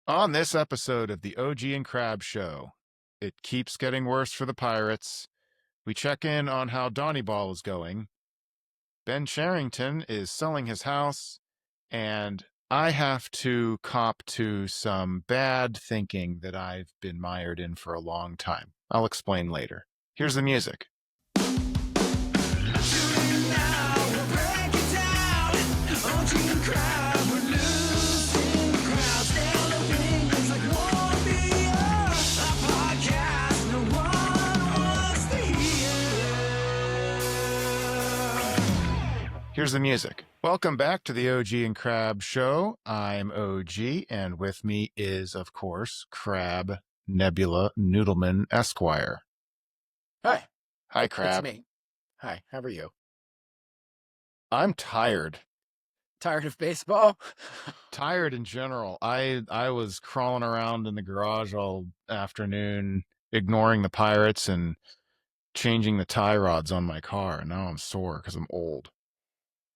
On this episode of the OG and Crab Show, it keeps getting worse for the Pirates. We check in on how Donny-ball is going. Ben Charrington is selling his house, and I have to cop to some bad thinking that I've been mired in for a long time. I'll explain later. Here's the music. Here's the music. Welcome back to the OG and Crab Show. I'm OG, and with me is, of course, Crab Nebula Noodleman Esquire. Hi. Hi, Crab. It's me. Hi, how are you? I'm tired. Tired of baseball? Tired in general. I was crawling around in the garage all afternoon, ignoring the Pirates and changing the tie rods on my car, and now I'm sore because I'm old.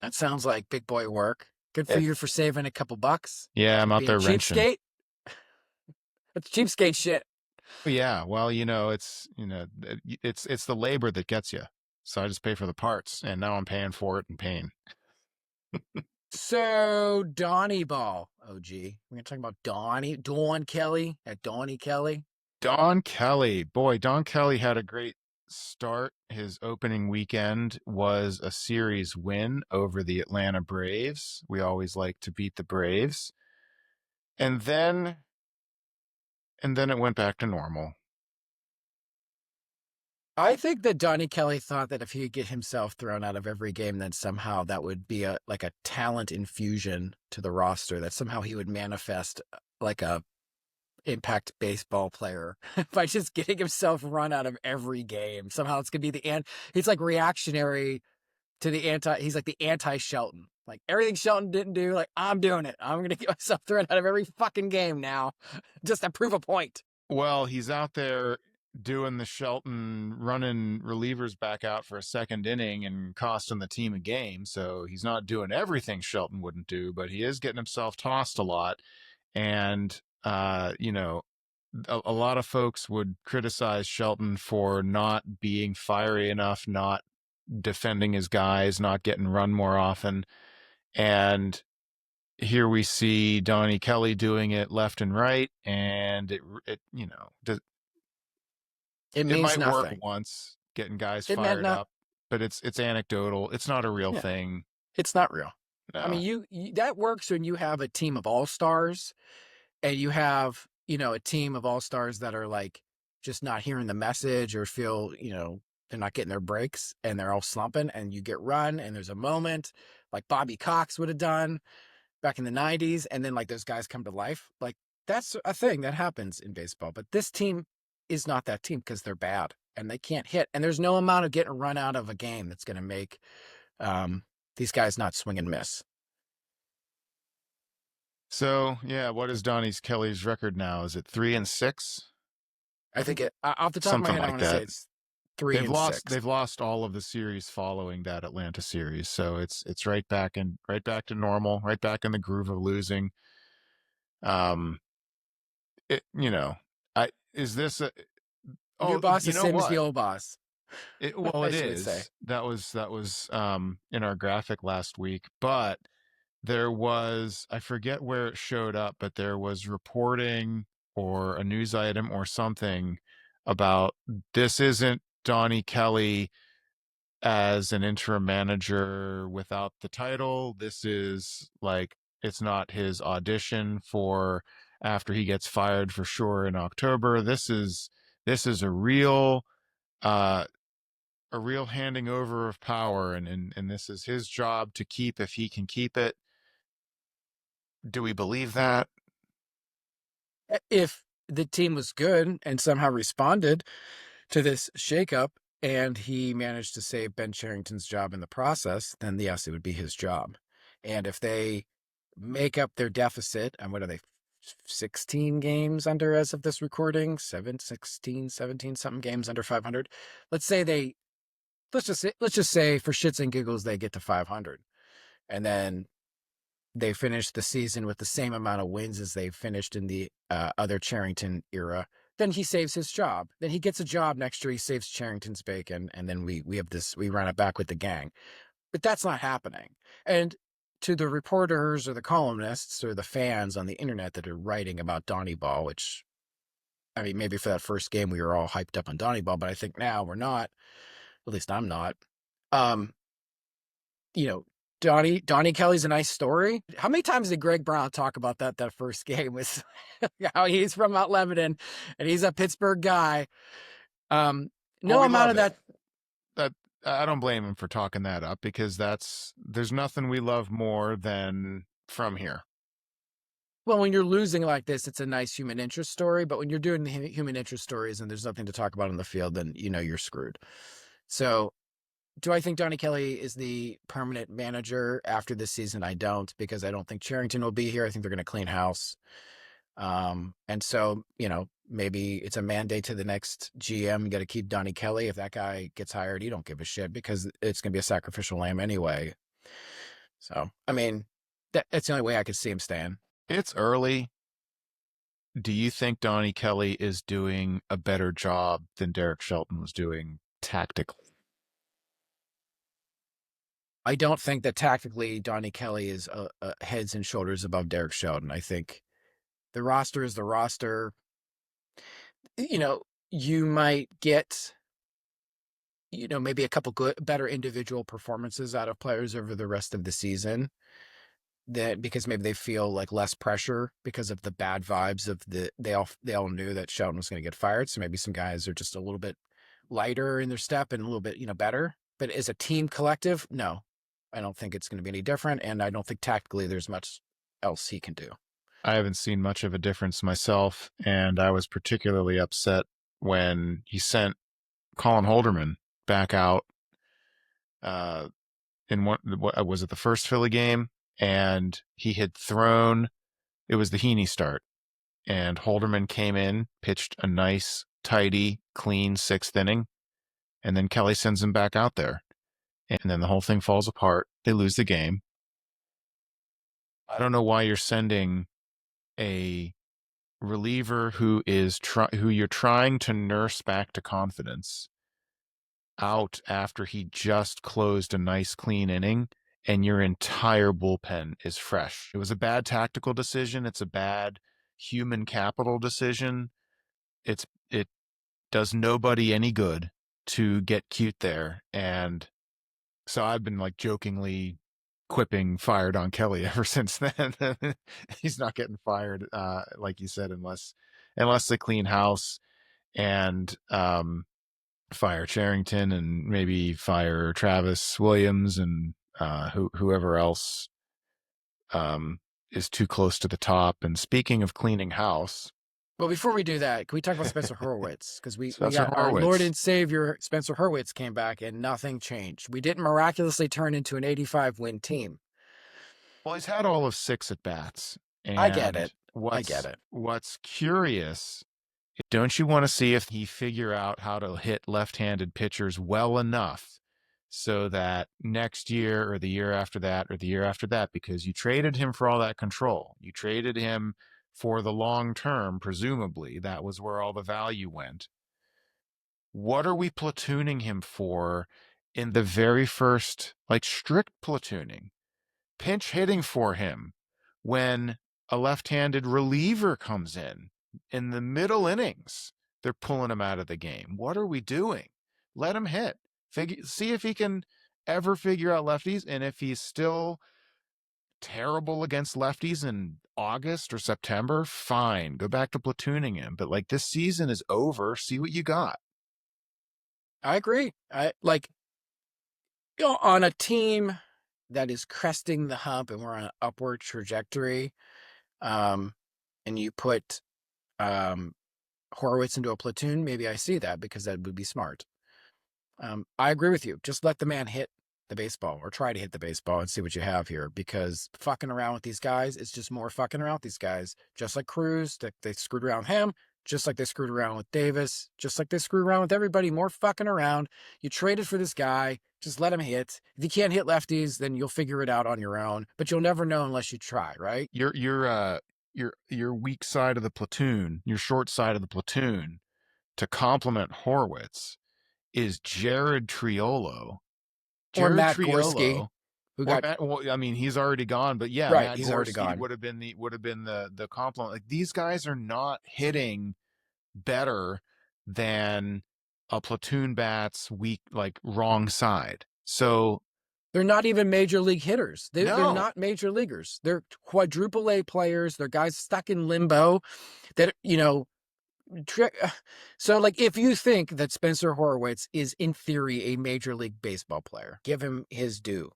That sounds like big boy work. Good for you for saving a couple bucks. Yeah, I'm out there wrenching. Cheapskate? That's cheapskate shit. Yeah, well, it's the labor that gets you. So I just pay for the parts, and now I'm paying for it in pain. So, Donny-ball, OG. We're going to talk about Don Kelly at Donny Kelly. Don Kelly. Boy, Don Kelly had a great start. His opening weekend was a series win over the Atlanta Braves. We always like to beat the Braves. And then it went back to normal. I think that Donny Kelly thought that if he could get himself thrown out of every game, then somehow that would be a talent infusion to the roster, that somehow he would manifest like a impact baseball player by just getting himself run out of every game. Somehow it's going to be he's like reactionary to he's like the anti-Shelton. Like everything Shelton didn't do, like I'm doing it. I'm going to get myself thrown out of every fucking game now just to prove a point. Well, he's out there doing the Shelton, running relievers back out for a second inning and costing the team a game. So he's not doing everything Shelton wouldn't do, but he is getting himself tossed a lot. And, a lot of folks would criticize Shelton for not being fiery enough, not defending his guys, not getting run more often. And here we see Donny Kelly doing it left and right. And it means might nothing. work once, getting guys fired up, but it's anecdotal. It's not a real thing. It's not real. No. I mean, you that works when you have a team of all-stars and you have, a team of all-stars that are like just not hearing the message or feel, they're not getting their breaks and they're all slumping and you get run and there's a moment like Bobby Cox would have done back in the 90s. And then like those guys come to life. Like that's a thing that happens in baseball. But this team is not that team because they're bad and they can't hit. And there's no amount of getting run out of a game that's going to make these guys not swing and miss. So, yeah, what is Kelly's record now? Is it 3-6? I think off the top something of my head, like I want to that. say it's 3-6. They've lost all of the series following that Atlanta series, so it's right back to normal, right back in the groove of losing. Is this a new boss is same as the old boss? It is. That was in our graphic last week, but there was, I forget where it showed up, but there was reporting or a news item or something about this isn't Donny Kelly as an interim manager without the title. This is like, it's not his audition for after he gets fired for sure in October. This is a real handing over of power, and this is his job to keep if he can keep it. Do we believe that? If the team was good and somehow responded to this shakeup and he managed to save Ben Charrington's job in the process, then yes, it would be his job. And if they make up their deficit, and what are they, 16 games under as of this recording? 17 something games under 500. Let's just say for shits and giggles they get to 500. And then they finished the season with the same amount of wins as they finished in the other Cherington era, then he saves his job. Then he gets a job next year. He saves Cherington's bacon, and then we have this. We run it back with the gang. But that's not happening. And to the reporters or the columnists or the fans on the internet that are writing about Donny-ball, which I mean, maybe for that first game we were all hyped up on Donny-ball, but I think now we're not. At least I'm not. Um, you know, Donnie Kelly's a nice story. How many times did Greg Brown talk about that first game with how he's from Mount Lebanon and he's a Pittsburgh guy? Well, No we amount love of it. that. That I don't blame him for talking that up because there's nothing we love more than from here. Well, when you're losing like this, it's a nice human interest story. But when you're doing the human interest stories and there's nothing to talk about on the field, then you're screwed. So, do I think Donnie Kelly is the permanent manager after this season? I don't, because I don't think Cherington will be here. I think they're going to clean house. And so, maybe it's a mandate to the next GM. You got to keep Donnie Kelly. If that guy gets hired, you don't give a shit because it's going to be a sacrificial lamb anyway. So, I mean, that's the only way I could see him staying. It's early. Do you think Donnie Kelly is doing a better job than Derek Shelton was doing tactically? I don't think that tactically Donnie Kelly is heads and shoulders above Derek Shelton. I think the roster is the roster. You know, you might get, maybe a couple good, better individual performances out of players over the rest of the season. That because maybe they feel like less pressure because of the bad vibes of they all knew that Shelton was going to get fired. So maybe some guys are just a little bit lighter in their step and a little bit, better. But as a team collective, no, I don't think it's going to be any different. And I don't think tactically there's much else he can do. I haven't seen much of a difference myself, and I was particularly upset when he sent Colin Holderman back out uh, in what was it, the first Philly game, and he had thrown. It was the Heaney start, and Holderman came in, pitched a nice, tidy, clean sixth inning, and then Kelly sends him back out there, and then the whole thing falls apart. They lose the game. I don't know why you're sending a reliever who you're trying to nurse back to confidence out after he just closed a nice clean inning and your entire bullpen is fresh. It was a bad tactical decision. It's a bad human capital decision. It does nobody any good to get cute there. And so I've been like jokingly quipping fired on Kelly ever since then. He's not getting fired, like you said, unless they clean house and fire Charrington and maybe fire Travis Williams and whoever else is too close to the top. And speaking of cleaning house, Well, before we do that, can we talk about Spencer Horwitz? Because we Spencer got our Lord Horwitz. and Savior Spencer Horwitz came back and nothing changed. We didn't miraculously turn into an 85 win team. Well, he's had all of six at bats, I get and it. I get it. what's curious. Don't you want to see if he figure out how to hit left-handed pitchers well enough so that next year or the year after that or the year after that, because you traded him for all that control. You traded him for the long term, presumably. That was where all the value went. What are we platooning him for in the very first, like strict platooning? Pinch hitting for him when a left-handed reliever comes in the middle innings. They're pulling him out of the game. What are we doing? Let him hit. See if he can ever figure out lefties, and if he's still terrible against lefties in August or September, fine. Go back to platooning him. But like this season is over. See what you got. I agree. I like on a team that is cresting the hump and we're on an upward trajectory. Um, and you put Horowitz into a platoon, maybe I see that because that would be smart. I agree with you. Just let the man hit the baseball or try to hit the baseball and see what you have here, because fucking around with these guys is just more fucking around with these guys. Just like Cruz, they screwed around with him. just like they screwed around with Davis, just like they screwed around with everybody. More fucking around. You traded for this guy. Just let him hit. If you can't hit lefties, then you'll figure it out on your own. But you'll never know unless you try, right? Your weak side of the platoon, your short side of the platoon, to complement Horwitz is Jared Triolo. Or Jared Matt Gorski, Triolo, who or got Matt. Well, I mean, he's already gone, but yeah, right. Matt He's already Gorski gone. would have been the complement. Like these guys are not hitting better than a platoon bat's weak, like wrong side. So They're not even major league hitters. They're no, not major leaguers. They're quadruple A players. They're guys stuck in limbo that, so like if you think that Spencer Horwitz is in theory a major league baseball player, give him his due,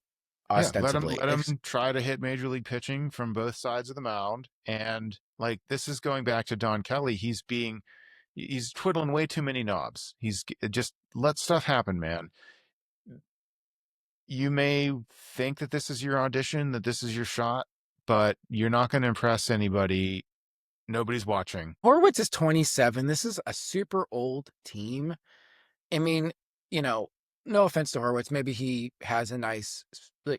yeah, ostensibly. let him try to hit major league pitching from both sides of the mound. And like this is going back to Don Kelly. He's twiddling way too many knobs. He's just let stuff happen, man. You may think that this is your audition, that this is your shot, but you're not going to impress anybody. Nobody's watching. Horwitz is 27. This is a super old team. I mean, you know, no offense to Horwitz, maybe he has a nice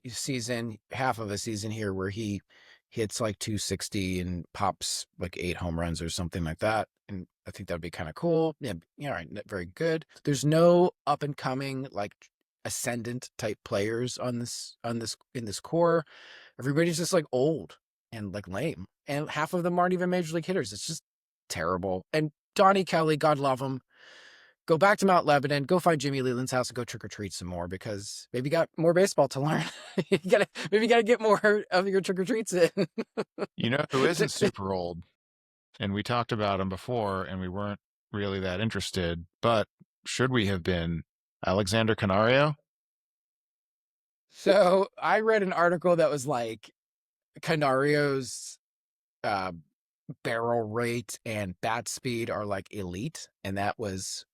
season, half of a season here where he hits like 260 and pops like 8 home runs or something like that. And I think that'd be kind of cool. Yeah, all right, very good. There's no up and coming like ascendant type players in this core. Everybody's just like old and like lame, and half of them aren't even major league hitters. It's just terrible. And Donnie Kelly, God love him, go back to Mount Lebanon, go find Jimmy Leland's house and go trick or treat some more because maybe you got more baseball to learn. Maybe you gotta get more of your trick or treats in. You know who isn't super old? And we talked about him before, and we weren't really that interested. But should we have been? Alexander Canario? So I read an article that was like Canario's uh, barrel rate and bat speed are like elite, and that was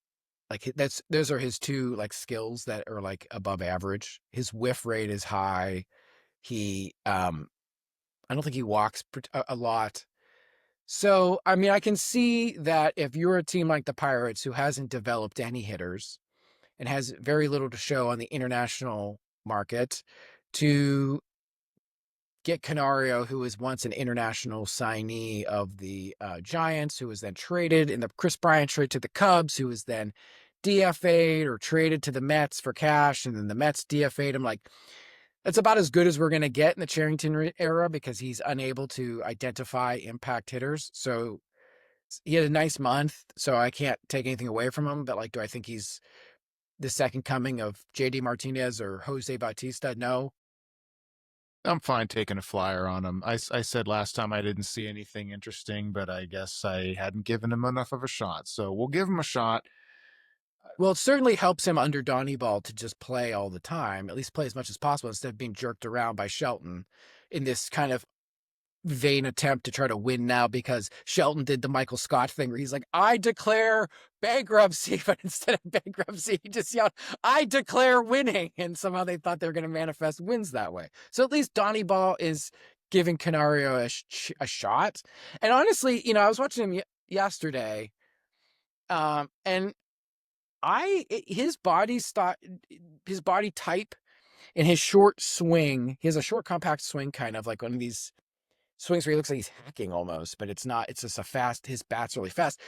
like those are his two like skills that are like above average. His whiff rate is high. He I don't think he walks a lot. So, I mean, I can see that if you're a team like the Pirates who hasn't developed any hitters and has very little to show on the international market, to get Canario, who was once an international signee of the Giants, who was then traded in the Chris Bryant trade to the Cubs, who was then DFA'd or traded to the Mets for cash, and then the Mets DFA'd him. Like, that's about as good as we're going to get in the Charrington era because he's unable to identify impact hitters. So he had a nice month, so I can't take anything away from him. But like, do I think he's the second coming of JD Martinez or Jose Bautista? No. I'm fine taking a flyer on him. I said last time I didn't see anything interesting, but I guess I hadn't given him enough of a shot. So we'll give him a shot. Well, it certainly helps him under Donny-ball to just play all the time, at least play as much as possible instead of being jerked around by Shelton in this kind of vain attempt to try to win now because Shelton did the Michael Scott thing where he's like, I declare bankruptcy, but instead of bankruptcy, he just yelled, I declare winning. And somehow they thought they were going to manifest wins that way. So at least Donny-ball is giving Canario a shot. And honestly, I was watching him yesterday, and his body type and his short swing, he has a short compact swing, kind of like one of these swings where he looks like he's hacking almost, but it's not. It's just his bat's really fast.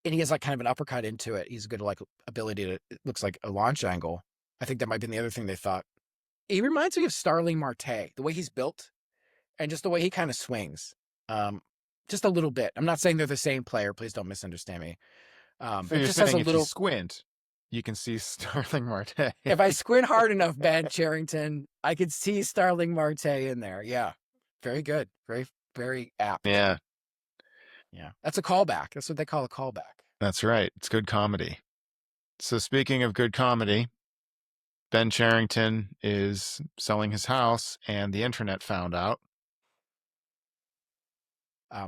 And he has like kind of an uppercut into it. He's a good like ability to, it looks like a launch angle. I think that might be the other thing they thought. He reminds me of Starling Marte, the way he's built and just the way he kind of swings. Just a little bit. I'm not saying they're the same player. Please don't misunderstand me. So But you're just has a saying if you little, squint, you can see Starling Marte. if I squint hard enough, Ben Charrington, I could see Starling Marte in there. Yeah. Very good. Very, very apt. Yeah, Yeah. That's a callback. That's what they call a callback. that's right. It's good comedy. So speaking of good comedy, Ben Charrington is selling his house, and the internet found out.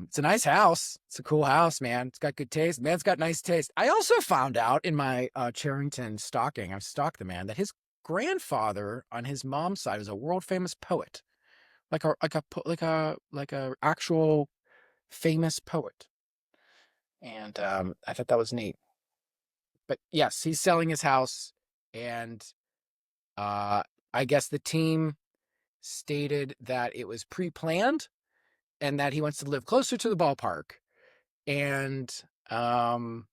It's a nice house. It's a cool house, man. It's got good taste. Man's got nice taste. I also found out in my Charrington stalking, I've stalked the man, that his grandfather on his mom's side was a world famous poet, like a actual famous poet. And I thought that was neat. But yes, he's selling his house, and uh, I guess the team stated that it was pre-planned and that he wants to live closer to the ballpark. And um,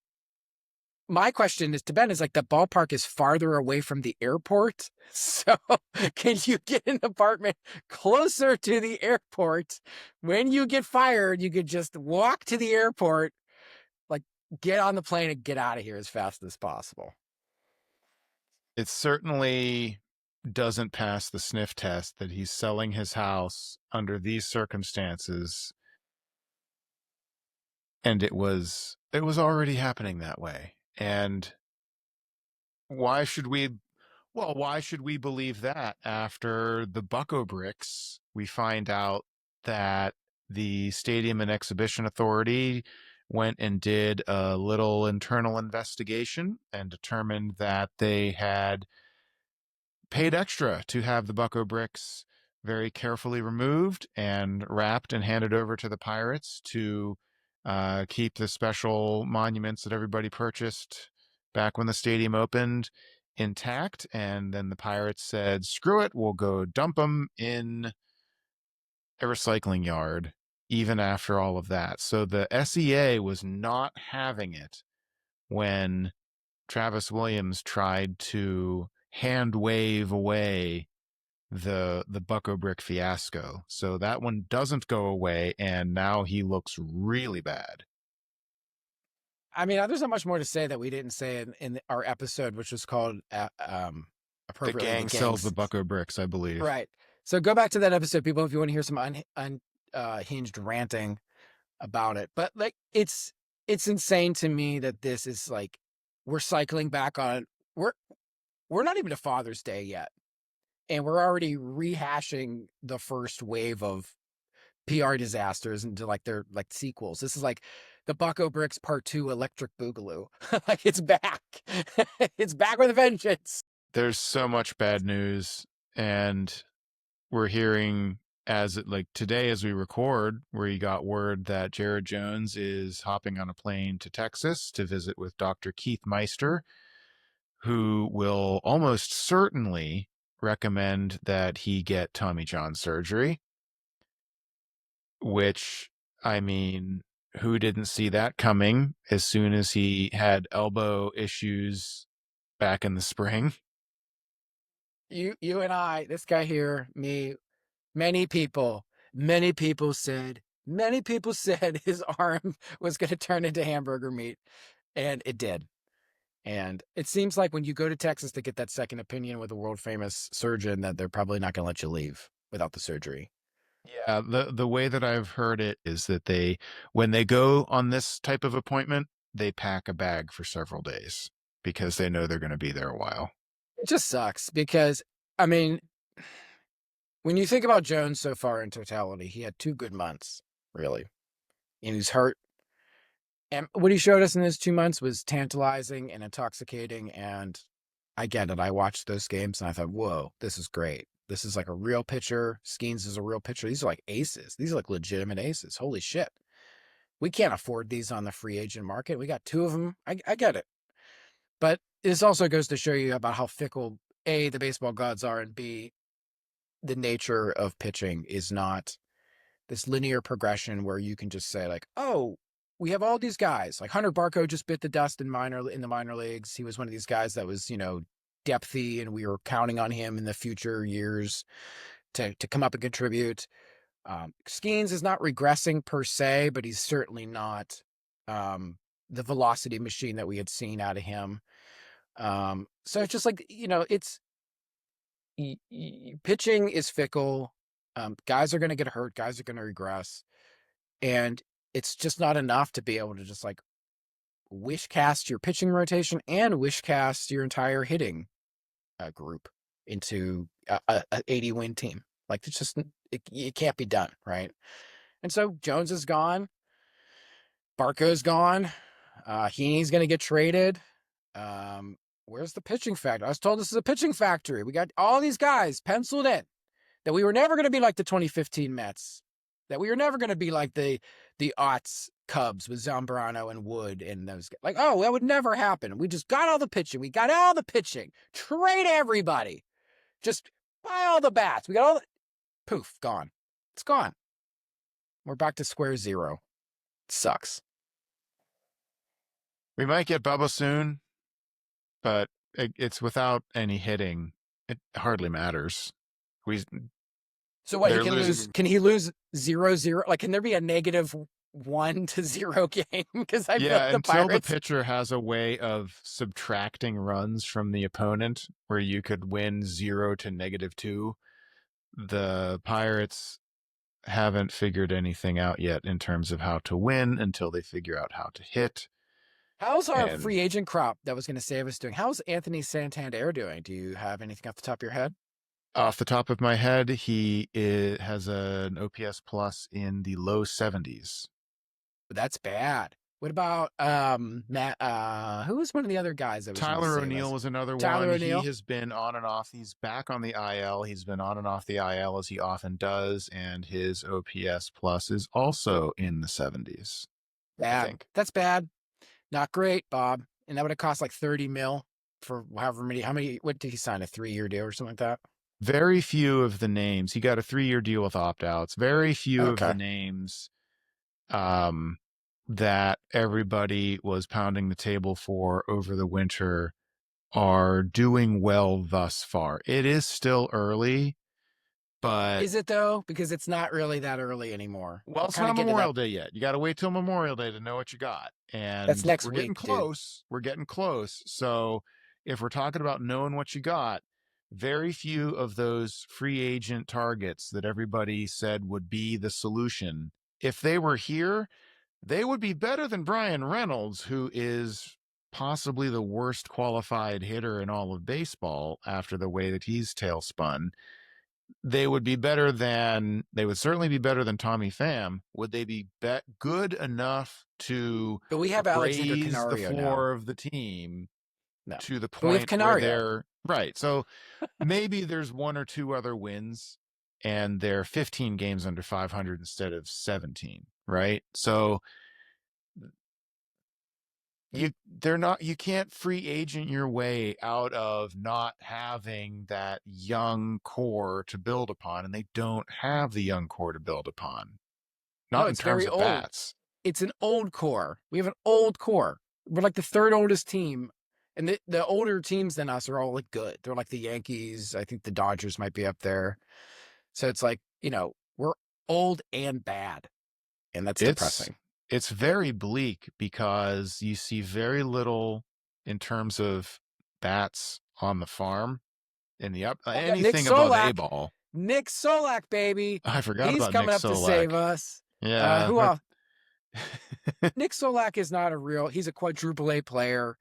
my question is to Ben is like the ballpark is farther away from the airport. So can you get an apartment closer to the airport? When you get fired, you could just walk to the airport, like get on the plane and get out of here as fast as possible. It certainly doesn't pass the sniff test that he's selling his house under these circumstances, and it was already happening that way. And why should we why should we believe that after the Bucco Bricks we find out that the Stadium and Exhibition Authority went and did a little internal investigation and determined that they had paid extra to have the Bucco Bricks very carefully removed and wrapped and handed over to the Pirates to keep the special monuments that everybody purchased back when the stadium opened intact. And then the Pirates said, screw it, we'll go dump them in a recycling yard, even after all of that. So the SEA was not having it when Travis Williams tried to hand wave away the Bucco Brick fiasco. So that one doesn't go away, and now he looks really bad. I mean, there's not much more to say that we didn't say in our episode, which was called The appropriately the gang sells the gangs. Bucco Bricks, I believe. Right. So go back to that episode, people, if you want to hear some unhinged ranting about it. But like, it's insane to me that this is like we're cycling back on. We're we're not even to Father's Day yet, and we're already rehashing the first wave of PR disasters into like their like sequels. This is like the Bucco Bricks Part 2 Electric Boogaloo. Like it's back. It's back with a vengeance. There's so much bad news, and we're hearing like today as we record, where you got word that Jared Jones is hopping on a plane to Texas to visit with Dr. Keith Meister, who will almost certainly recommend that he get Tommy John surgery, which, I mean, who didn't see that coming as soon as he had elbow issues back in the spring? You and I, this guy here, me, many people said his arm was going to turn into hamburger meat, and it did. And it seems like when you go to Texas to get that second opinion with a world famous surgeon, that they're probably not going to let you leave without the surgery. Yeah, the way that I've heard it is that when they go on this type of appointment, they pack a bag for several days because they know they're going to be there a while. It just sucks because, I mean, when you think about Jones so far in totality, he had 2 good months, really. And he's hurt. And what he showed us in his 2 months was tantalizing and intoxicating. And I get it. I watched those games and I thought, whoa, this is great. This is like a real pitcher. Skeens is a real pitcher. These are like aces. These are like legitimate aces. Holy shit. We can't afford these on the free agent market. We got 2 of them. I get it. But this also goes to show you about how fickle, A, the baseball gods are, and B, the nature of pitching is not this linear progression where you can just say like, oh, we have all these guys. Like Hunter Barco just bit the dust in the minor leagues. He was one of these guys that was, depthy, and we were counting on him in the future years to come up and contribute. Skeens is not regressing per se, but he's certainly not the velocity machine that we had seen out of him. So it's just like, it's pitching is fickle. Guys are going to get hurt. Guys are going to regress. And it's just not enough to be able to just like wish cast your pitching rotation and wish cast your entire hitting group into a 80-win team. Like it's just, it can't be done, right? And so Jones is gone. Barco's gone. Heaney's going to get traded. Where's the pitching factory? I was told this is a pitching factory. We got all these guys penciled in that we were never going to be like the 2015 Mets, that we were never going to be like the aughts Cubs with Zambrano and Wood and those guys. Like, oh, that would never happen. We just got all the pitching. We got all the pitching. Trade everybody. Just buy all the bats. We got all the poof, gone. It's gone. We're back to square zero. It sucks. We might get Bubba soon, but it's without any hitting. It hardly matters. We So what, he they're can lose? losing. Can he lose 0-0? Like, can there be a -1-0 game? Because I feel Yeah, like the until the Pirates. pitcher has a way of subtracting runs from the opponent where you could win 0 to -2, the Pirates haven't figured anything out yet in terms of how to win until they figure out how to hit. How's our And free agent crop that was going to save us doing? How's Anthony Santander doing? Do you have anything off the top of your head? off the top of my head, has an OPS plus in the low 70s. That's bad. What about Matt? Who was one of the other guys that was Tyler O'Neill was another Tyler one. O'Neill? He has been on and off. He's back on the IL. He's been on and off the IL as he often does, and his OPS plus is also in the 70s. I Bad. think That's bad. Not great, Bob. And that would have cost like 30 mil for however many. How many? What did he sign? A 3-year deal or something like that? very few of the names. He got a 3-year deal with opt-outs. Very few of the Okay. names that everybody was pounding the table for over the winter are doing well thus far. It is still early, but Is it though? Because it's not really that early anymore. well, We're it's kind of not getting to that. Memorial Day yet. You got to wait till Memorial Day to know what you got. That's And next we're getting week, dude. close. We're getting close. So if we're talking about knowing what you got, very few of those free agent targets that everybody said would be the solution, if they were here, they would be better than Brian Reynolds, who is possibly the worst qualified hitter in all of baseball after the way that he's tailspun. They would certainly be better than Tommy Pham. Would they be good enough to But we have Alexander raise the Canario now. floor of the team No. to the But we have point where Canario. they're right? So maybe there's one or two other wins and they're 15 games under 500 instead of 17, right? So you can't free agent your way out of not having that young core to build upon, and they don't have the young core to build upon. No, Not in it's terms very of old. bats. It's an old core. We have an old core. We're like the third oldest team. And the older teams than us are all like good. They're like the Yankees. I think the Dodgers might be up there. So it's like, we're old and bad. And that's It's depressing. it's very bleak because you see very little in terms of bats on the farm in the We got Nick anything above A Solak. ball. Nick Solak, baby. I forgot He's about Nick coming up to save Solak. us. Yeah, Who else? Nick Solak is not he's a quadruple A player.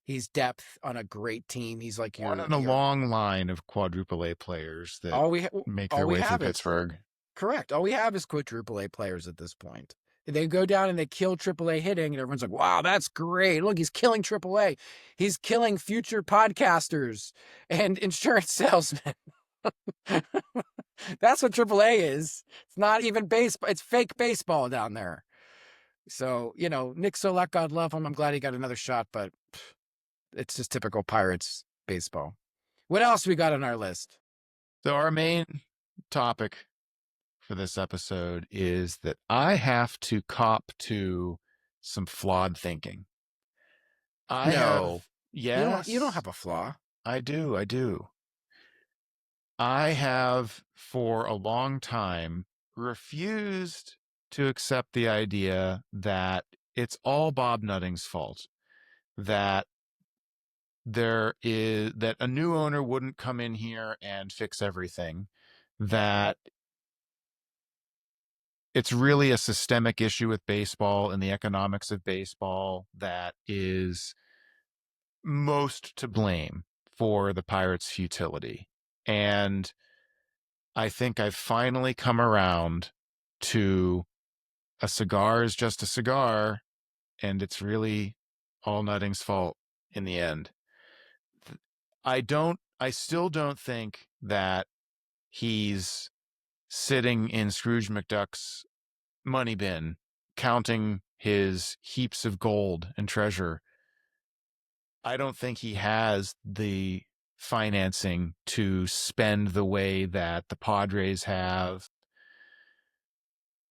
He's depth on a great team. He's like one your in a long line of quadruple A players that all we make all their we way through have is Pittsburgh. correct. All we have is quadruple A players at this point. They go down and they kill triple A hitting, and everyone's like, wow, that's great. Look, he's killing triple A. He's killing future podcasters and insurance salesmen. That's what triple A is. It's not even baseball. It's fake baseball down there. So, Nick Solak, God love him. I'm glad he got another shot, but it's just typical Pirates baseball. What else we got on our list? So our main topic for this episode is that I have to cop to some flawed thinking. I No, have, you don't yes, have a flaw. I do. I do. I have for a long time refused to accept the idea that it's all Bob Nutting's fault, that that a new owner wouldn't come in here and fix everything, that it's really a systemic issue with baseball and the economics of baseball that is most to blame for the Pirates' futility. And I think I've finally come around to a cigar is just a cigar, and it's really all Nutting's fault in the end. I still don't think that he's sitting in Scrooge McDuck's money bin counting his heaps of gold and treasure, I don't think he has the financing to spend the way that the Padres have.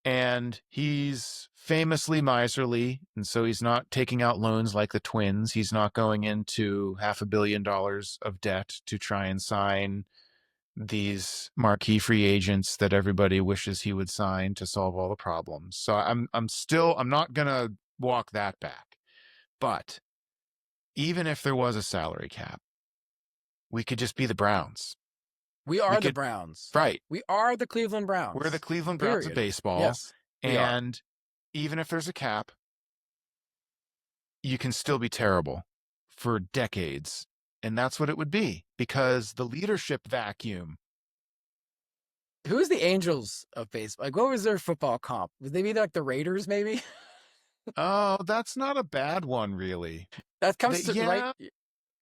And he's famously miserly, and so he's not taking out loans like the Twins. He's not going into $500 million of debt to try and sign these marquee free agents that everybody wishes he would sign to solve all the problems. So I'm not gonna walk that back. But even if there was a salary cap, we could just be the Browns. We We are the could, Browns. right. We are the Cleveland We're the Browns. Cleveland Browns of Period. baseball. Yes, we are. And even if there's a cap, you can still be terrible for decades. And that's what it would be, because the leadership vacuum. Who's the Angels of baseball? Like, what was their football comp? Was they maybe like the Raiders, maybe? Oh, that's not a bad one, really. That comes to right. Yeah,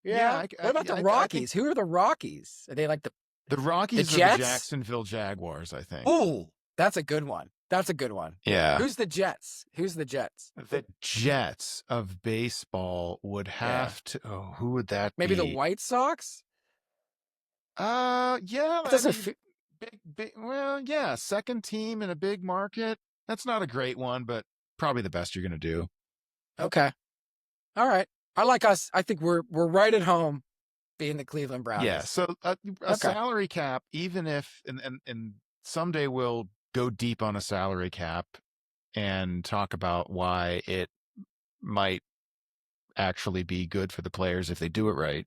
yeah. Yeah. What about the I think Rockies? Who are the Rockies? Are they like the the Rockies are the Jets? Jacksonville Jaguars, I think. Oh, that's a good one. That's a good one. Yeah. Who's the Jets? Who's the Jets? The Jets of baseball would have to. Oh, who would that Maybe be? the White Sox? Yeah. It I doesn't mean, big. Well, yeah. Second team in a big market. That's not a great one, but probably the best you're gonna do. Okay. All right. I like us. I think we're right at home being the Cleveland Brownies. Yeah. So a salary cap, even if and someday we'll go deep on a salary cap and talk about why it might actually be good for the players if they do it right.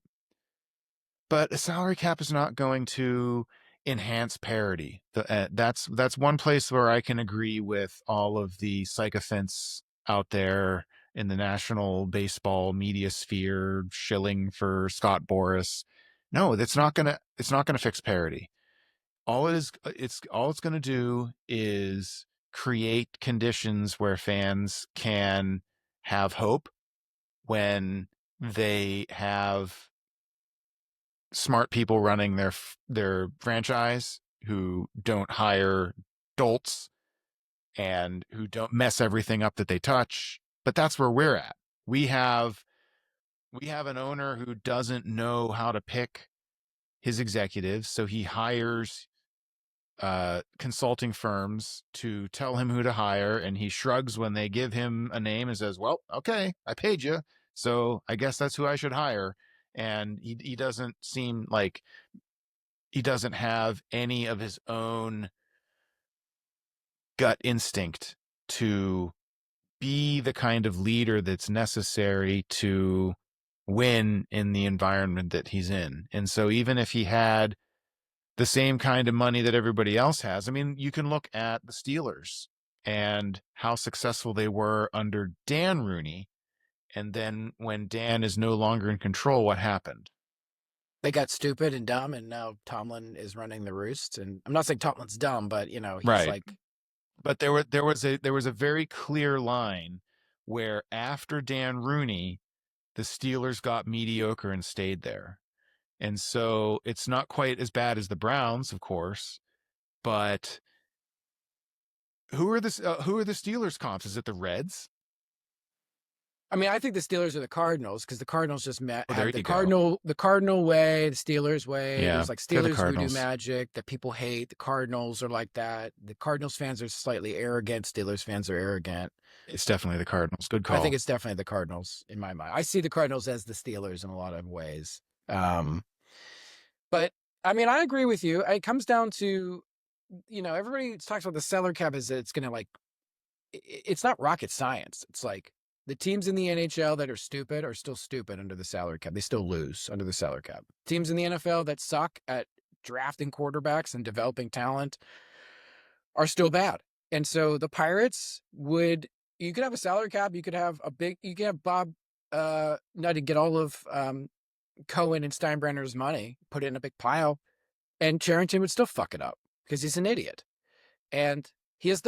But a salary cap is not going to enhance parity. That's one place where I can agree with all of the sycophants out there in the national baseball media sphere shilling for Scott Boras. No, it's not gonna fix parity. All it's gonna do is create conditions where fans can have hope when they have smart people running their franchise who don't hire dolts and who don't mess everything up that they touch. But that's where we're at. We have an owner who doesn't know how to pick his executives, so he hires consulting firms to tell him who to hire, and he shrugs when they give him a name and says, well, okay, I paid you, so I guess that's who I should hire. And he doesn't seem like he doesn't have any of his own gut instinct to be the kind of leader that's necessary to win in the environment that he's in. And so even if he had the same kind of money that everybody else has, I mean, you can look at the Steelers and how successful they were under Dan Rooney. And then when Dan is no longer in control, what happened? They got stupid and dumb, and now Tomlin is running the roost. And I'm not saying Tomlin's dumb, but he's Right. like. But there was a very clear line where after Dan Rooney, the Steelers got mediocre and stayed there. And so it's not quite as bad as the Browns, of course, but who are the Steelers comps? Is it the Reds? I mean, I think the Steelers are the Cardinals because the Cardinals just have the go. the Cardinal way, the Steelers way. Yeah, there's like Steelers voodoo magic that people hate. The Cardinals are like that. The Cardinals fans are slightly arrogant. Steelers fans are arrogant. It's definitely the Cardinals. Good call. I think it's definitely the Cardinals in my mind. I see the Cardinals as the Steelers in a lot of ways. But I mean, I agree with you. It comes down to, everybody talks about the salary cap as it's going to it's not rocket science. It's like the teams in the NHL that are stupid are still stupid under the salary cap. They still lose under the salary cap. Teams in the NFL that suck at drafting quarterbacks and developing talent are still bad. And so the Pirates you could have a salary cap. You could have Bob Nutty get all of Cohen and Steinbrenner's money, put it in a big pile, and Cherington would still fuck it up because he's an idiot. And he has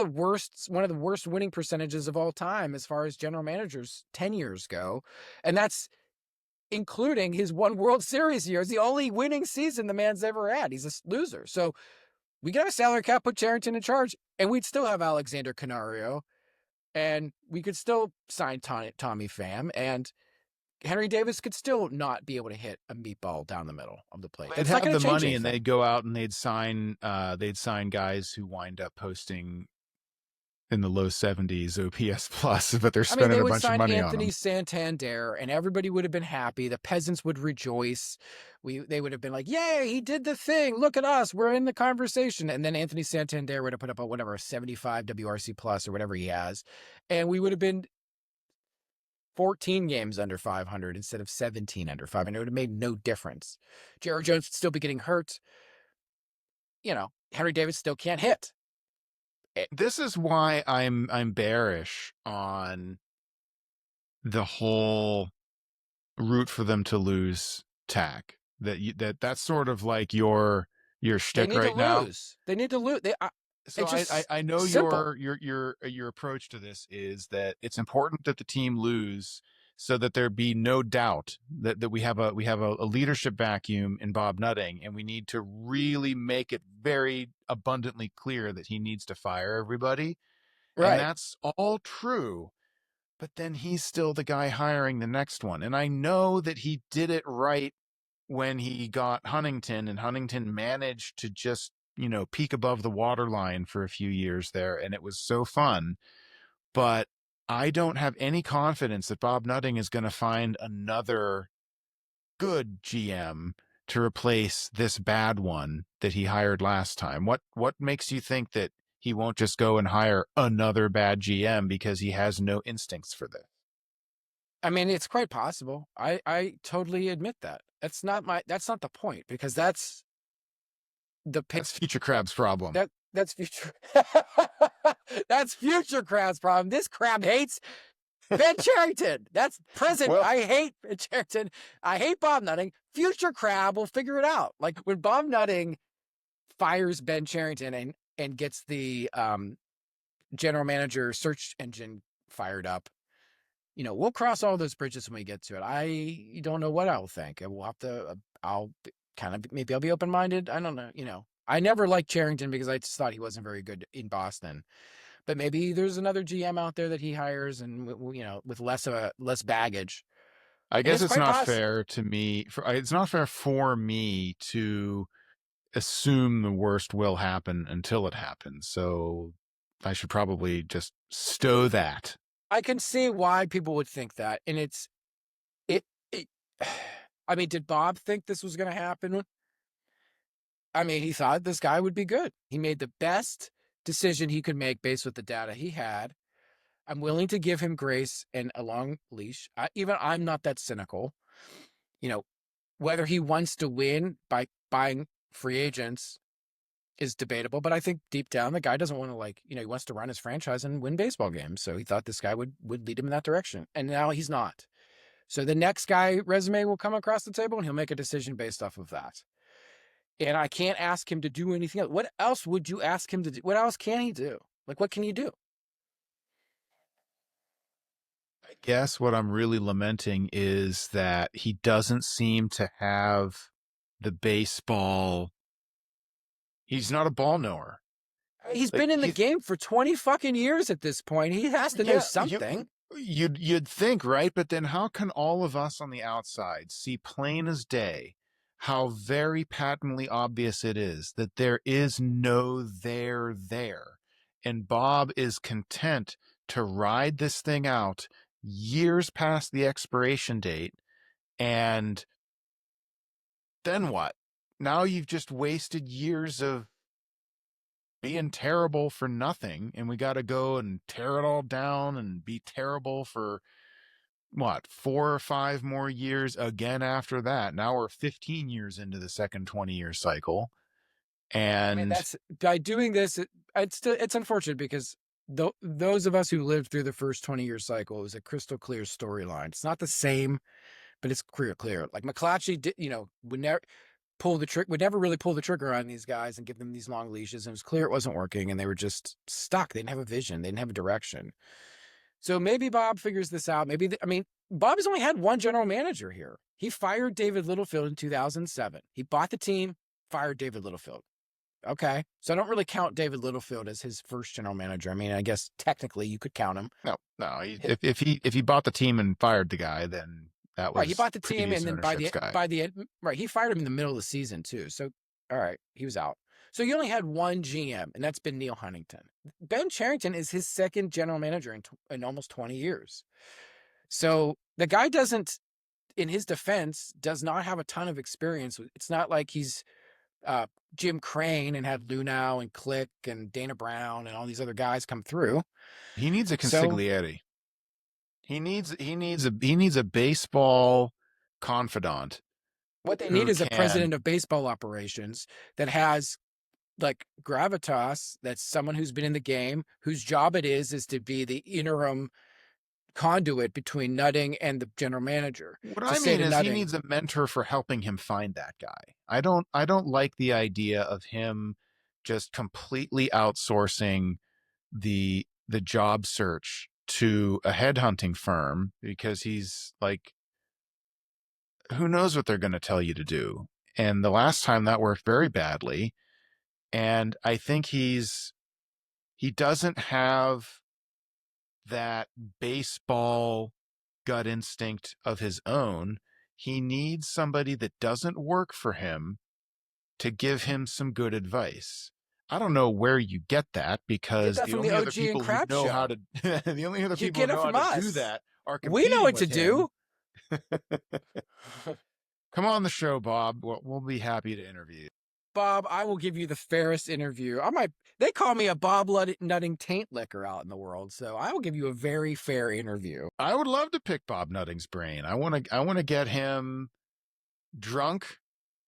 one of the worst winning percentages of all time as far as general managers' tenures go. And that's including his one World Series year. It's the only winning season the man's ever had. He's a loser. So we got a salary cap, put Cherington in charge, and we'd still have Alexander Canario. and we could still sign Tommy Pham, and Henry Davis could still not be able to hit a meatball down the middle of the plate. They'd That's not have going the to change money and anything. they'd go out and they'd sign guys who wind up posting in the low 70s OPS plus, but they're I mean, spending they a would bunch of sign money on Anthony them. Santander, and everybody would have been happy. The peasants would rejoice. They would have been like, "Yay, he did the thing! Look at us, we're in the conversation." And then Anthony Santander would have put up a 75 WRC plus or whatever he has, and we would have been 14 games under 500 instead of 17 under 500. It would have made no difference. Jared Jones would still be getting hurt. Henry Davis still can't hit. This is why I'm bearish on the whole root for them to lose tack. That's sort of like your They shtick need to right now. lose. They need to lose. So It's just I know simple. your approach to this is that it's important that the team lose so that there be no doubt that we have a leadership vacuum in Bob Nutting, and we need to really make it very abundantly clear that he needs to fire everybody. And Right. that's all true. But then he's still the guy hiring the next one. And I know that he did it right when he got Huntington, and Huntington managed to just, peek above the waterline for a few years there. And it was so fun. But I don't have any confidence that Bob Nutting is going to find another good GM to replace this bad one that he hired last time. What makes you think that he won't just go and hire another bad GM because he has no instincts for this? I mean, it's quite possible. I totally admit that. That's not the point, because that's the pitch. That's Future Crab's problem. That's future. That's future crab's problem. This crab hates Ben Charrington. That's present. Well, I hate Ben Charrington. I hate Bob Nutting. Future crab will figure it out. Like when Bob Nutting fires Ben Charrington and gets the general manager search engine fired up, we'll cross all those bridges when we get to it. I don't know what I'll think. We'll have to. Maybe I'll be open minded. I don't know. I never liked Charrington because I just thought he wasn't very good in Boston. But maybe there's another GM out there that he hires, and with less baggage. I And guess it's it's quite not possible. fair to me. It's not fair for me to assume the worst will happen until it happens. So I should probably just stow that. I can see why people would think that, and it. I mean, did Bob think this was going to happen? I mean, he thought this guy would be good. He made the best decision he could make based with the data he had. I'm willing to give him grace and a long leash. I'm not that cynical. Whether he wants to win by buying free agents is debatable, but I think deep down the guy doesn't want to, he wants to run his franchise and win baseball games. So he thought this guy would lead him in that direction. And now he's not. So the next guy resume will come across the table and he'll make a decision based off of that. And I can't ask him to do anything else. What else would you ask him to do? What else can he do? What can you do? I guess what I'm really lamenting is that he doesn't seem to have the baseball. He's not a ball knower. He's Like been in the he's game for 20 fucking years at this point. He has to know yeah, something. you'd think, right? But then how can all of us on the outside see plain as day how very patently obvious it is that there is no there, and Bob is content to ride this thing out years past the expiration date, and then what? Now you've just wasted years of being terrible for nothing, and we got to go and tear it all down and be terrible for what, 4 or 5 more years again after that. Now we're 15 years into the second 20-year cycle. I mean, And that's by doing this. It's unfortunate because those of us who lived through the first 20-year cycle, it was a crystal clear storyline. It's not the same, but it's clear. Like McClatchy did, would never would never really pull the trigger on these guys and give them these long leashes. And it was clear it wasn't working, and they were just stuck. They didn't have a vision. They didn't have a direction. So maybe Bob figures this out. Bob has only had one general manager here. He fired David Littlefield in 2007. He bought the team, fired David Littlefield. Okay. So I don't really count David Littlefield as his first general manager. I mean, I guess technically you could count him. No, no. Hi- If he bought the team and fired the guy, then that Right. He was bought the team, previous and then ownership's guy. by the end, right, he fired him in the middle of the season too. So all right, he was out. So you only had one GM, and that's been Neil Huntington. Ben Charrington is his second general manager in almost 20 years. So the guy doesn't, in his defense, does not have a ton of experience. It's not like he's uh, Jim Crane and had Lunau and Click and Dana Brown and all these other guys come through. He needs a So consigliere. He needs a baseball confidant what they need who is a can. president of baseball operations that has like gravitas. That's someone who's been in the game, whose job it is to be the interim conduit between Nutting and the general manager. What To I say mean to is he Nutting, needs a mentor for helping him find that guy. I don't like the idea of him just completely outsourcing the job search to a headhunting firm because he's like, who knows what they're going to tell you to do. And the last time that worked very badly. And I think he doesn't have that baseball gut instinct of his own. He needs somebody that doesn't work for him to give him some good advice. I don't know where you get that get because that the from the only other OG and people who Crab know how show. to the only other You people who get it know how from to do us. that are We know competing what to with him. do. Come on the show, Bob. We'll be happy to interview you. Bob, I will give you the fairest interview. I might. They call me a Nutting taint licker out in the world, so I will give you a very fair interview. I would love to pick Bob Nutting's brain. I want to get him drunk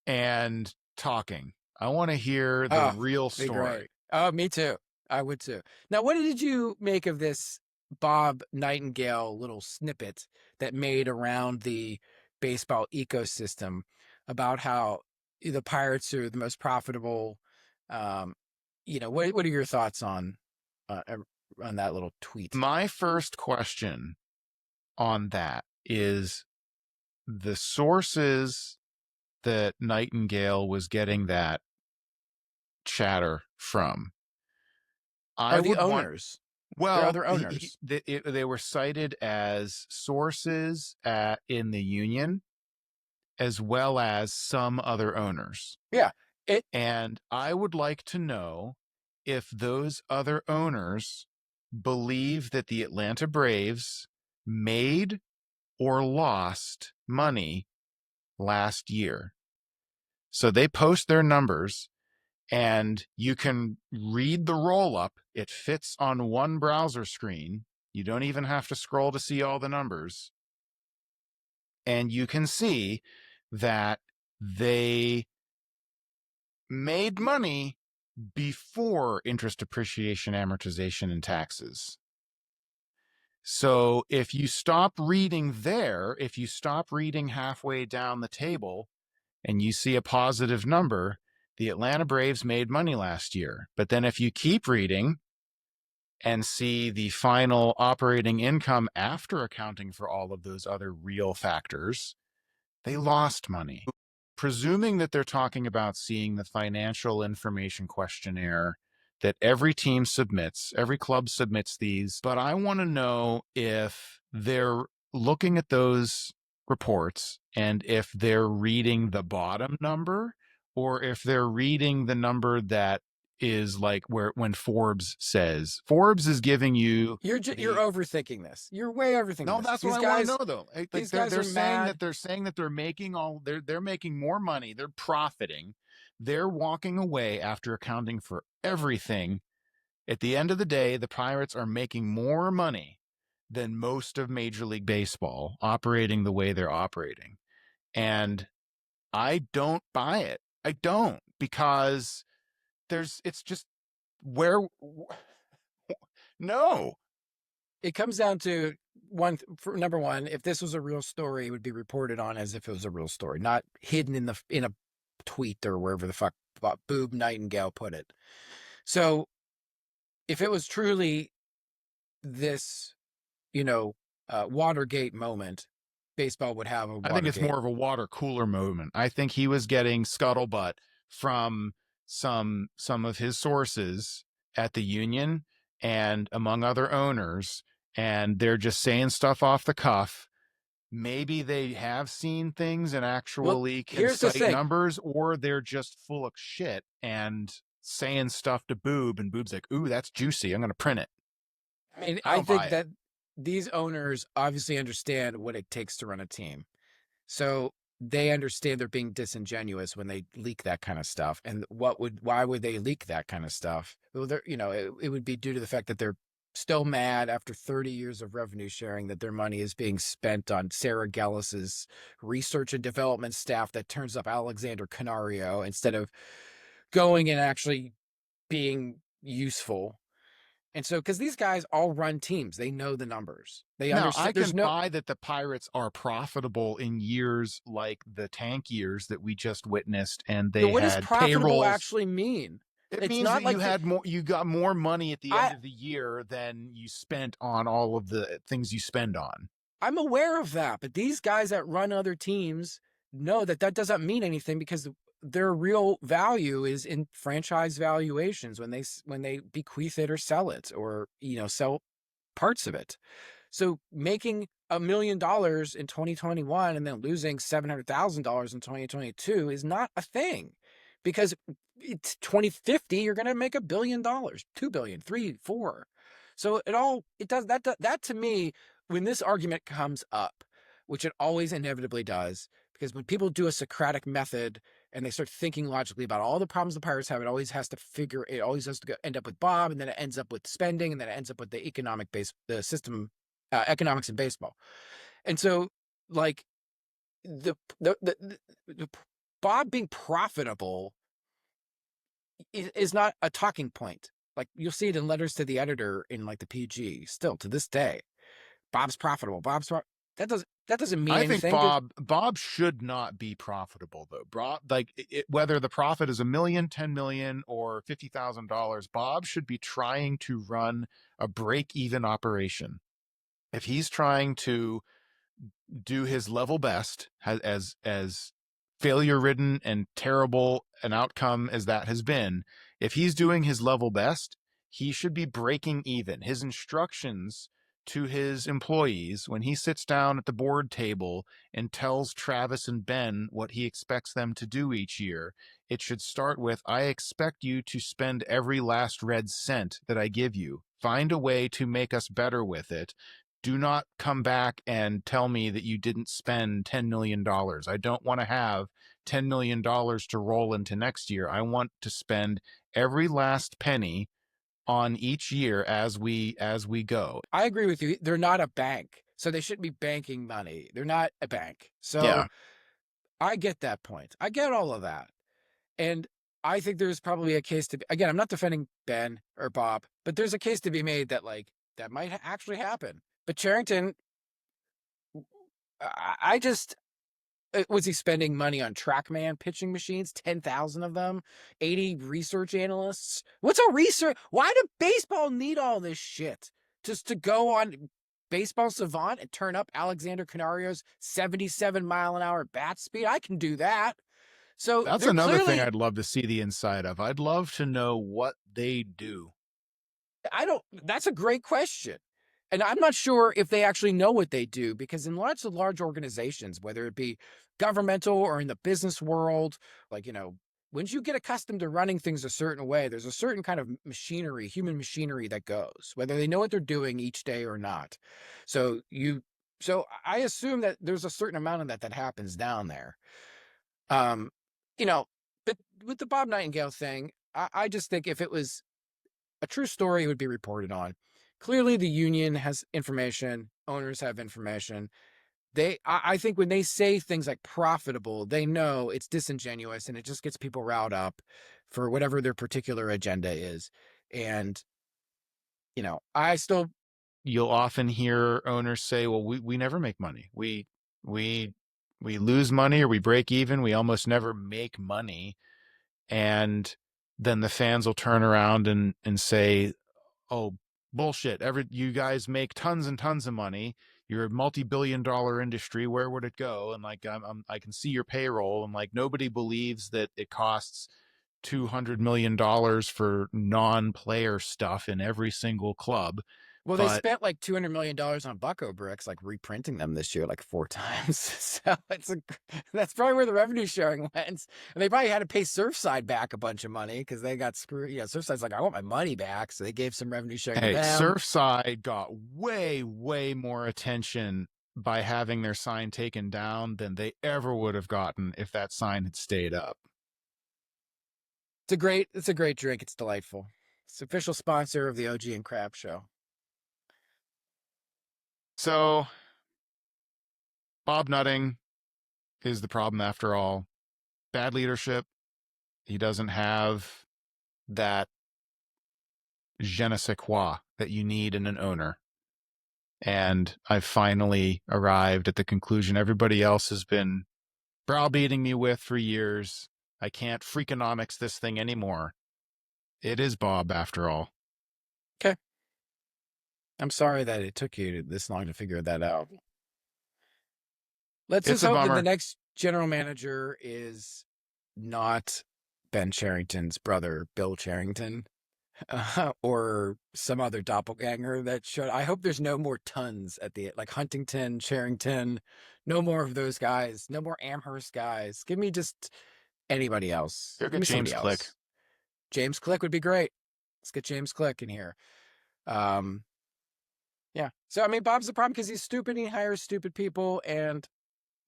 and talking. I want to hear the Oh, real be great. story. Oh, me too. I would too. Now, what did you make of this Bob Nightingale little snippet that made around the baseball ecosystem about how the Pirates are the most profitable? Um, what are your thoughts uh, on that little tweet? My first question on that is the sources that Nightingale was getting that chatter from. I Are the would want, owners? There are well, other owners. they were cited as sources in the union as well as some other owners. Yeah. It And I would like to know if those other owners believe that the Atlanta Braves made or lost money last year. So they post their numbers and you can read the roll up. It fits on one browser screen. You don't even have to scroll to see all the numbers. And you can see that they made money before interest, depreciation, amortization, and taxes. So if you stop reading there, if you stop reading halfway down the table and you see a positive number, the Atlanta Braves made money last year. But then if you keep reading and see the final operating income after accounting for all of those other real factors, they lost money. Presuming that they're talking about seeing the financial information questionnaire that every team submits, every club submits these, but I want to know if they're looking at those reports and if they're reading the bottom number or if they're reading the number that is like where when Forbes is giving you you're the. overthinking this. You're way overthinking No, this. that's what I want to know though. Like These guys are mad. they're saying that they're making they're making more money, they're profiting. They're walking away after accounting for everything. At the end of the day, the Pirates are making more money than most of Major League Baseball operating the way they're operating. And I don't buy it. I don't because it's just where no. It comes down to for number one, if this was a real story, it would be reported on as if it was a real story, not hidden in a tweet or wherever the fuck Boob Nightingale put it. So if it was truly this, Watergate moment, baseball would have a I think it's Watergate. more of a water cooler moment. I think he was getting scuttlebutt from some of his sources at the union and among other owners, and they're just saying stuff off the cuff. Maybe they have seen things and Well, actually can here's the cite thing. numbers, or they're just full of shit and saying stuff to Boob, and Boob's like, "Ooh, that's juicy. I'm going to print it." I mean, I I don't buy think it. that these owners obviously understand what it takes to run a team. So they understand they're being disingenuous when they leak that kind of stuff. And why would they leak that kind of stuff? Well, it would be due to the fact that they're still mad after 30 years of revenue sharing that their money is being spent on Sarah Gellis's research and development staff that turns up Alexander Canario instead of going and actually being useful. And so, because these guys all run teams, they know the numbers. They Now, I understand. can buy that the Pirates are profitable in years like the tank years that we just witnessed, and they What does had profitable payrolls. actually mean? It It's means not that you like had more, you got more money at the end I of the year than you spent on all of the things you spend on. I'm aware of that, but these guys that run other teams know that that doesn't mean anything because their real value is in franchise valuations when they bequeath it or sell it or sell parts of it. So making $1 million in 2021 and then losing $700,000 in 2022 is not a thing, because it's 2050 you're going to make $1 billion, 2 billion, 3, 4. So it does that to me when this argument comes up, which it always inevitably does, because when people do a Socratic method and they start thinking logically about all the problems the Pirates have, it always has to end up with Bob, and then it ends up with spending, and then it ends up with the system, economics in baseball. And so, like the Bob being profitable is not a talking point. Like you'll see it in letters to the editor in like the PG still to this day. Bob's profitable. That doesn't mean I think anything. Bob should not be profitable though. Whether the profit is 1 million, 10 million, or $50,000, Bob should be trying to run a break-even operation. If he's trying to do his level best, as failure ridden and terrible an outcome as that has been, if he's doing his level best, he should be breaking even. His instructions to his employees when he sits down at the board table and tells Travis and Ben what he expects them to do each year, it should start with, "I expect you to spend every last red cent that I give you. Find a way to make us better with it. Do not come back and tell me that you didn't spend $10 million. I don't want to have $10 million to roll into next year. I want to spend every last penny on each year as we go." I agree with you. They're not a bank, so they shouldn't be banking money. They're not a bank. So Yeah. I get that point. I get all of that. And I think there's probably a case to be, again, I'm not defending Ben or Bob, but there's a case to be made that that might actually happen. But Charrington, I just, was he spending money on TrackMan pitching machines? 10,000 of them, 80 research analysts. What's a research? Why do baseball need all this shit? Just to go on Baseball Savant and turn up Alexander Canario's 77-mile-an-hour bat speed? I can do that. So That's they're another thing clearly, I'd love to see the inside of. I'd love to know what they do. that's a great question. And I'm not sure if they actually know what they do, because in lots of large organizations, whether it be governmental or in the business world, like, once you get accustomed to running things a certain way, there's a certain kind of machinery, human machinery that goes, whether they know what they're doing each day or not. So I assume that there's a certain amount of that happens down there. Um, you know, but with the Bob Nightingale thing, I just think if it was a true story, it would be reported on. Clearly, the union has information, owners have information. I think when they say things like profitable, they know it's disingenuous and it just gets people riled up for whatever their particular agenda is. And, I still, You'll often hear owners say, "Well, we never make money. We we lose money or we break even. We almost never make money." And then the fans will turn around and say, "Oh, bullshit. You guys make tons and tons of money. You're a multi-billion-dollar industry. Where would it go?" And like, I can see your payroll, and like nobody believes that it costs $200 million for non-player stuff in every single club. Well, they But spent like $200 million on Bucko bricks, like reprinting them this year like 4 times. So that's probably where the revenue sharing went. And they probably had to pay Surfside back a bunch of money because they got screwed. Surfside's like, I want my money back. So they gave some revenue sharing to hey, them. Surfside got way, way more attention by having their sign taken down than they ever would have gotten if that sign had stayed up. It's a great drink. It's delightful. It's the official sponsor of the OG and Crab Show. So Bob Nutting is the problem after all. Bad leadership. He doesn't have that je ne sais quoi that you need in an owner. And I've finally arrived at the conclusion everybody else has been browbeating me with for years. I can't freakonomics this thing anymore. It is Bob after all. Okay. I'm sorry that it took you this long to figure that out. Let's It's just a hope that the bummer. next general manager is not Ben Charrington's brother, Bill Charrington, or some other doppelganger that should. I hope there's no more tons at the like Huntington, Charrington, no more of those guys, no more Amherst guys. Give me just anybody else. Go Give get me James somebody Click. else. James Click would be great. Let's get James Click in here. Yeah. So I mean, Bob's the problem because he's stupid. He hires stupid people, and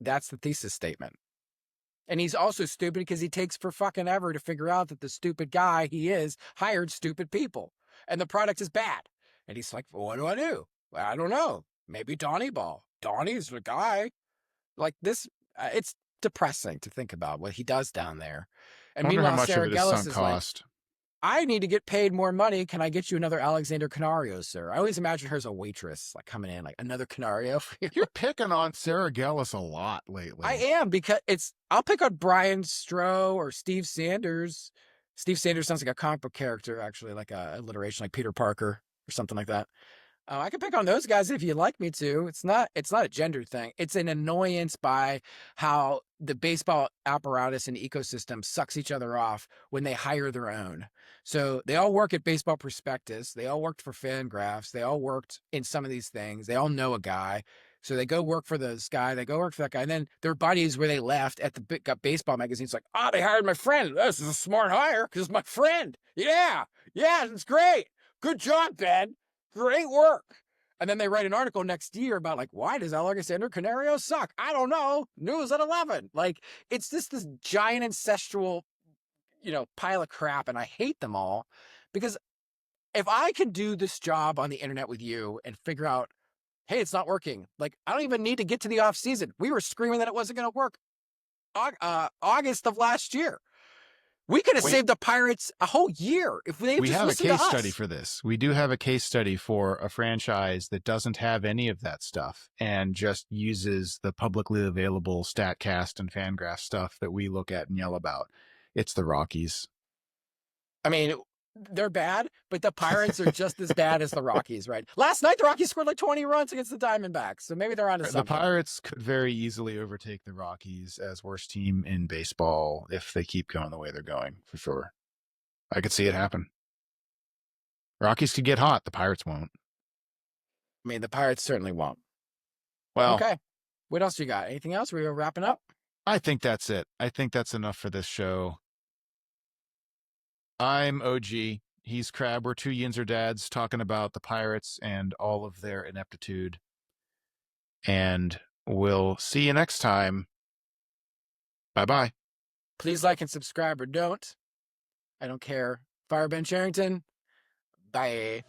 that's the thesis statement. And he's also stupid because he takes for fucking ever to figure out that the stupid guy he is hired stupid people and the product is bad. And he's like, well, what do I do? Well, I don't know. Maybe Donny-ball. Donnie's the guy. Like this, it's depressing to think about what he does down there. I And wonder how meanwhile, much of Sarah it is Gellis sunk is like, cost. I need to get paid more money. Can I get you another Alexander Canario, sir? I always imagine her as a waitress, like coming in, like another Canario for you. You're picking on Sarah Gellis a lot lately. I am because I'll pick on Brian Stroh or Steve Sanders. Steve Sanders sounds like a comic book character, actually, like a alliteration, like Peter Parker or something like that. I can pick on those guys if you'd like me to. It's not a gender thing. It's an annoyance by how the baseball apparatus and ecosystem sucks each other off when they hire their own. So they all work at Baseball Prospectus. They all worked for Fangraphs. They all worked in some of these things. They all know a guy. So they go work for this guy. They go work for that guy. And then their buddies where they left at the big baseball magazines like, they hired my friend. This is a smart hire because it's my friend. Yeah. Yeah, it's great. Good job, Ben. Great work. And then they write an article next year about like, why does Alexander Canario suck? I don't know. News at 11. Like, it's just this giant ancestral, pile of crap. And I hate them all because if I can do this job on the internet with you and figure out, hey, it's not working. Like, I don't even need to get to the off season. We were screaming that it wasn't going to work August of last year. We could have Wait, saved the Pirates a whole year if they've we just have a listened to case study us. for this. We do have a case study for a franchise that doesn't have any of that stuff and just uses the publicly available StatCast and Fangraph stuff that we look at and yell about. It's the Rockies. I mean, they're bad, but the Pirates are just as bad as the Rockies, right? Last night, the Rockies scored like 20 runs against the Diamondbacks, so maybe they're onto The something. Pirates could very easily overtake the Rockies as worst team in baseball if they keep going the way they're going, for sure. I could see it happen. Rockies could get hot. The Pirates won't. I mean, the Pirates certainly won't. Well, Okay. What else you got? Anything else? We were wrapping up? I think that's it. I think that's enough for this show. I'm OG. He's Crab. We're two Yinzer dads talking about the Pirates and all of their ineptitude. And we'll see you next time. Bye-bye. Please like and subscribe or don't. I don't care. Fire Ben Charrington. Bye.